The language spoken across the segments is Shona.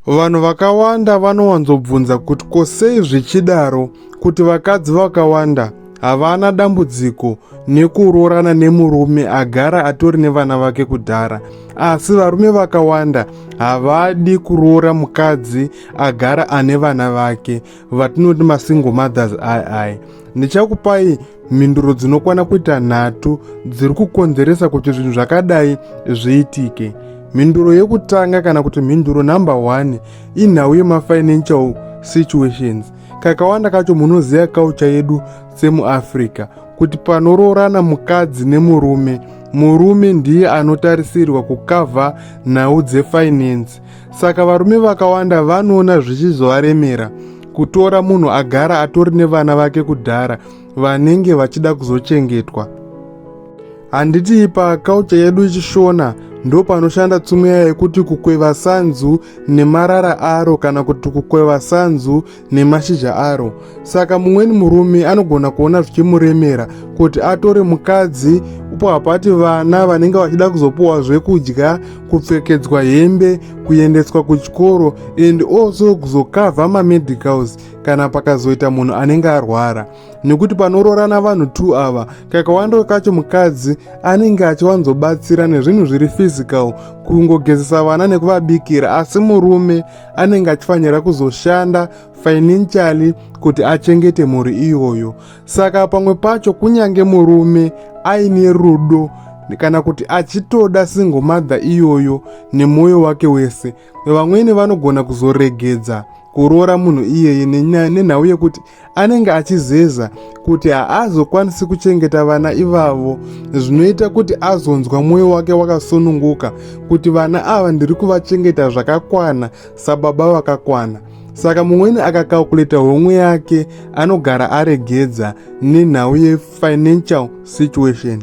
Vanhu vakawanda vanowanzobvunza kuti kosei zvichidaro kuti vakadzi vakawanda havana dambudziko nekuroorana nemurume agara atori nevana vake kudhara, asi varume vakawanda havadi kuroora mukadzi agara ane vana vake, vatinoti masingle mothers. Ndichakupai mhinduro dzinokwana kuita 3 dziri kukonzeresa kuti zvinhu zvakadai zviitike. Mhinduro yekutanga kana kuti mhinduro number 1 inhau yemafinancial situations. Kakawanda kacho munoziva culture yedu semuAfrica kuti panoroorana mukadzi nemurume, murume ndiye anotarisirwa kukavha nhau dzefinance. Saka varume vakawanda vanoona zvichizovaremera kutora munhu agara atori nevana vake kudhara vanenge vachida kuzochengetwa. Handiti paculture yedu ichishona ndo panoshanda tsumo yekuti kukweva sanzu nemarara aro kana kuti kukweva sanzu nemashizha aro. Saka mumweni murume anogona kuona zvichimuremera kuti atore mukadzi upo hapati vana vanenge vachida kuzopuwa zvekudya, kupfekedzwa hembe, kuendeswa kuchikoro and also kuzokavha mamedicals kana pakazoita munhu anenge arwara. Nekuti panoroorana vanhu 2 ava, kakawanda kacho mukadzi anenge achiwanzobatsira nezvinhu zviri physical, kungogezesa vana nekuvabikira, asi murume anenge achifanira kuzoshanda financially kuti achengete mhuri iyoyo. Saka pamwe pacho kunyange murume aine rudo kana kuti achitoda single mother iyoyo nemwoyo wake wese, vamweni vanogona kuzoregedza kuroora munhu iyeye nenhau yekuti anenge achizeza kuti haazokwanisi kuchengeta vana ivavo, zvinoita kuti azonzwa mwoyo wake wakasununguka kuti vana ava ndiri kuvachengeta zvakakwana sababa vakakwana. Saka mumweni akakalkuleta homwe yake anogara aregedza nenhau yefinancial situation.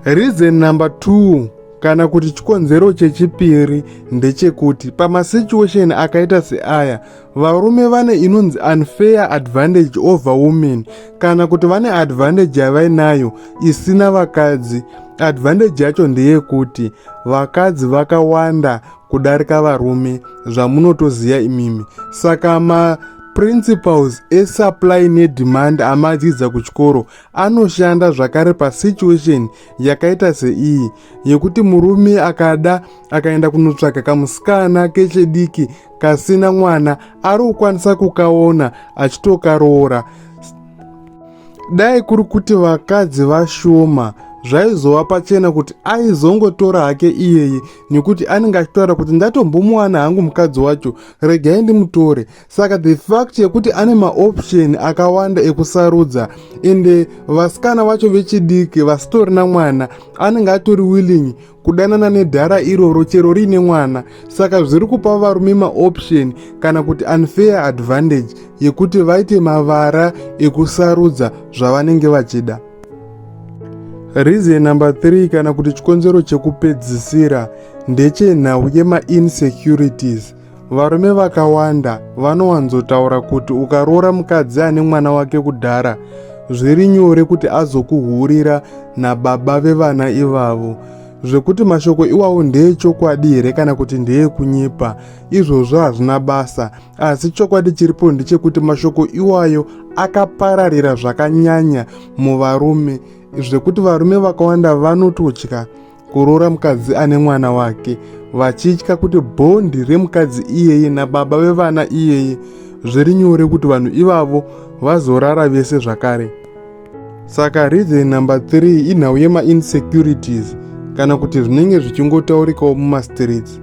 Reason number 2 kana kuti chikonzero chechipiri ndechekuti pamasituation akaita seaya, varume vane inonzi unfair advantage over women, kana kuti vane advantage yavainayo isina vakadzi. Advantage yacho ndeyekuti vakadzi vakawanda kudarika varume, zvamunotoziva imimi. Saka principles esupply nedemand amadzidza kuchikoro anoshanda zvakare pasituation yakaita seiyi yekuti murume akada akaenda kunotsvaka kamusikana kechidiki kasina mwana ari kukwanisa kukaona achitokaroora. Dai kuri kuti vakadzi vashoma zvaizova pachena kuti aizongotora hake iyeye, nekuti anenge achitaura kuti ndatombomuwana hangu mukadzi wacho, regai ndimutore. Saka the fact yekuti ane maoption akawanda ekusarudza ende vasikana vacho vechidiki vasitorina mwana anenge atori willing kudanana nedhara iroro chero riine mwana. Saka zviri kupa varume maoption kana kuti unfair advantage yekuti vaite mavara ekusarudza zvavanenge vachida. Reason number 3 kana kuti chikonzero chekupedzisira ndechenhau yema-insecurities. Varume vakawanda vanowanzotaura kuti ukaroora mukadzi ane mwana wake kudhara, zviri nyore kuti azokuhurira nababa vevana ivavo, zvekuti mashoko iwawo ndeechokwadi here kana kuti ndeekunyepa, izvozvo hazvina basa. Asi chokwadi chiripo ndechekuti mashoko iwayo akapararira zvakanyanya muvarume, zvekuti varume vakawanda vanototya kuroora mukadzi ane mwana wake, vachitya kuti bhondi remukadzi iyeye nababa vevana iyeye zviri nyore kuti vanhu ivavo vazorara vese zvakare. Saka reason number 3 inhau yema-insecurities kana kuti zvinenge zvichingotaurikawo mumastreets.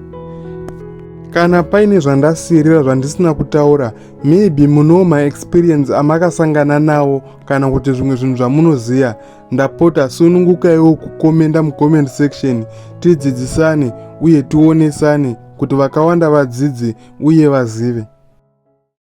Kana paine zvandasirira zvandisina kutaura, maybe munowo maexperience amakasangana nawo kana kuti zvimwe zvinhu zvamunoziva, ndapota sunungukaiwo kukomenda mucomment section, tidzidzisane uye tionesane kuti vakawanda vadzidze uye vazive.